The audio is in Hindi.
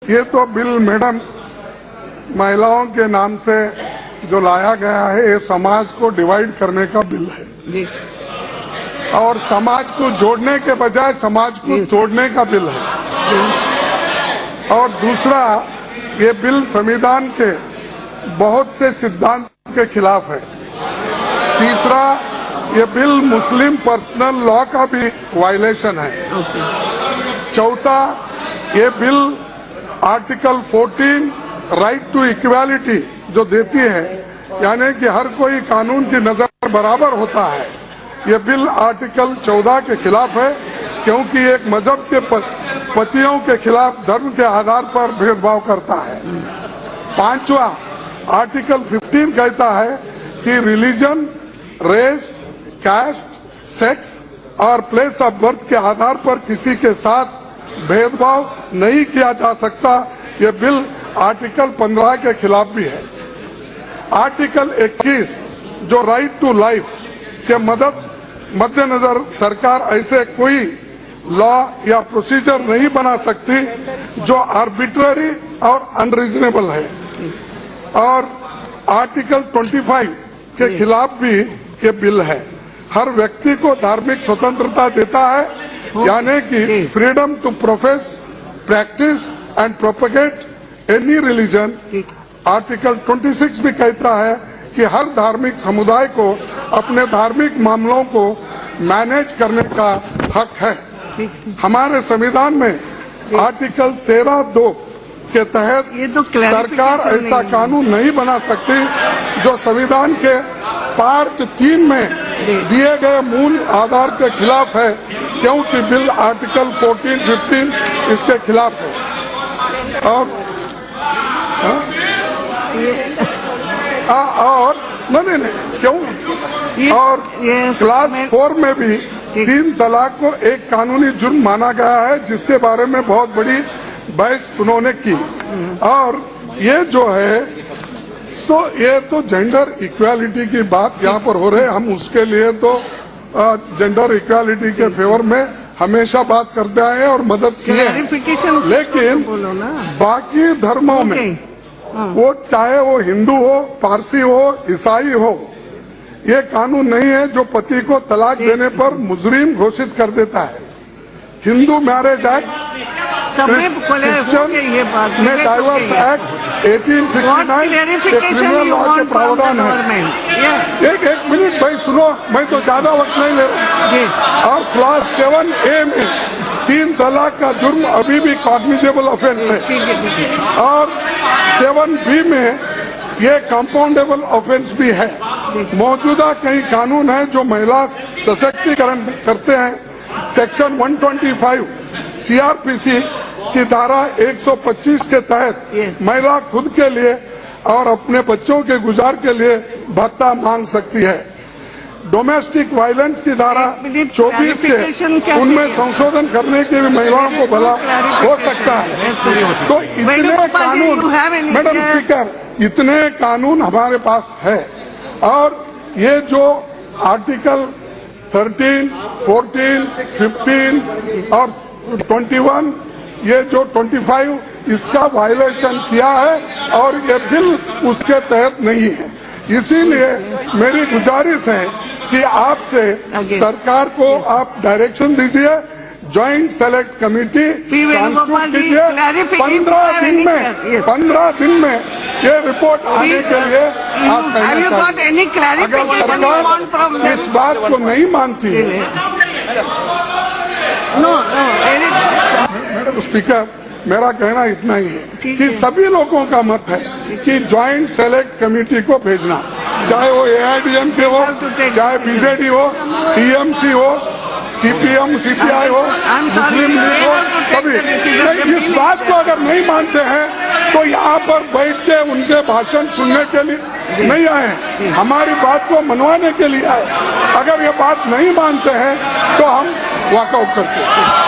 ये तो बिल मैडम महिलाओं के नाम से जो लाया गया है, ये समाज को डिवाइड करने का बिल है जी। और समाज को जोड़ने के बजाय समाज को तोड़ने का बिल है। और दूसरा, ये बिल संविधान के बहुत से सिद्धांत के खिलाफ है। तीसरा, ये बिल मुस्लिम पर्सनल लॉ का भी वायलेशन है। चौथा, ये bill article 14 right to equality जो देती है, यानी कि हर कोई कानून की नजर बराबर होता है, ये बिल आर्टिकल 14 के खिलाफ है, क्योंकि एक मजहब के पतियों के खिलाफ धर्म के आधार पर भेदभाव करता है। पांचवा, आर्टिकल 15 कहता है कि रिलीजन, रेस, कास्ट, सेक्स और प्लेस ऑफ बर्थ के आधार पर किसी के साथ भेदभाव नहीं किया जा सकता। ये बिल आर्टिकल 15 के खिलाफ भी है। आर्टिकल 21 जो राइट टू लाइफ के मद्देनजर सरकार ऐसे कोई लॉ या प्रोसीजर नहीं बना सकती जो आर्बिट्ररी और अनरीजनेबल है। और आर्टिकल 25 के खिलाफ भी ये बिल है। हर व्यक्ति को धार्मिक स्वतंत्रता देता है, यानी कि freedom to profess, practice and propagate any religion. Article 26 भी कहता है कि हर धार्मिक समुदाय को अपने धार्मिक मामलों को मैनेज करने का हक है। हमारे संविधान में आर्टिकल 13(2) के तहत सरकार ऐसा कानून नहीं बना सकती जो संविधान के पार्ट 3 में दिए गए मूल आधार के खिलाफ है, क्योंकि बिल आर्टिकल 14, 15 इसके खिलाफ है। और नहीं क्यों? और क्लास 4 में भी 3 तलाक को एक कानूनी जुर्म माना गया है, जिसके बारे में बहुत बड़ी बहस उन्होंने की। और ये जो है ये तो जेंडर इक्वालिटी की बात यहाँ पर हो रही है। हम उसके लिए तो जेंडर इक्वालिटी के फेवर में हमेशा बात करते आए और मदद की है। लेकिन बाकी धर्मों में वो चाहे वो हिंदू हो, पारसी हो, ईसाई हो, ये कानून नहीं है जो पति को तलाक देने पर मुजरिम घोषित कर देता है। हिंदू मैरिज एक्ट, क्रिश्चियन में डाइवर्स एक्ट 1869 क्रिमिनल लॉ के प्रावधान है। एक मिनट भाई सुनो, मैं तो ज्यादा वक्त नहीं ले रहा। और क्लास 7A में 3 तलाक का जुर्म अभी भी कॉग्निजेबल ऑफेंस है। और 7B में ये कंपाउंडेबल ऑफेंस भी है। मौजूदा कई कानून हैं जो महिला सशक्तिकरण करते हैं। सेक्शन 125 CRPC की धारा 125 के तहत महिला खुद के लिए और अपने बच्चों के गुजार के लिए भत्ता मांग सकती है। डोमेस्टिक वायलेंस की धारा 24 के उनमें संशोधन करने के भी महिलाओं को भला हो सकता है। तो इतने कानून, मैडम स्पीकर, इतने कानून हमारे पास है। और ये जो आर्टिकल 13, 14, 15 और 21, ये जो 25 इसका वायलेशन किया है और ये बिल उसके तहत नहीं है। इसीलिए मेरी गुजारिश है कि आपसे सरकार को आप डायरेक्शन दीजिए, ज्वाइंट सेलेक्ट कमेटी कॉन्स्टिट्यूट कीजिए। 15 दिन में ये रिपोर्ट आने के लिए आप अगर सरकार इस बात को नहीं मानती है। मैडम स्पीकर, मेरा कहना इतना ही है कि सभी लोगों का मत है कि ज्वाइंट सेलेक्ट कमेटी को भेजना, चाहे वो AIADMK हो, चाहे BJD हो, TMC हो, CPM, CPI हो, मुस्लिम लीग हो, सभी इस बात को अगर नहीं मानते हैं तो यहाँ पर बैठ के उनके भाषण सुनने के लिए नहीं आए हैं, हमारी बात को मनवाने के लिए आए। अगर ये बात नहीं मानते हैं तो हम वॉकआउट करते हैं।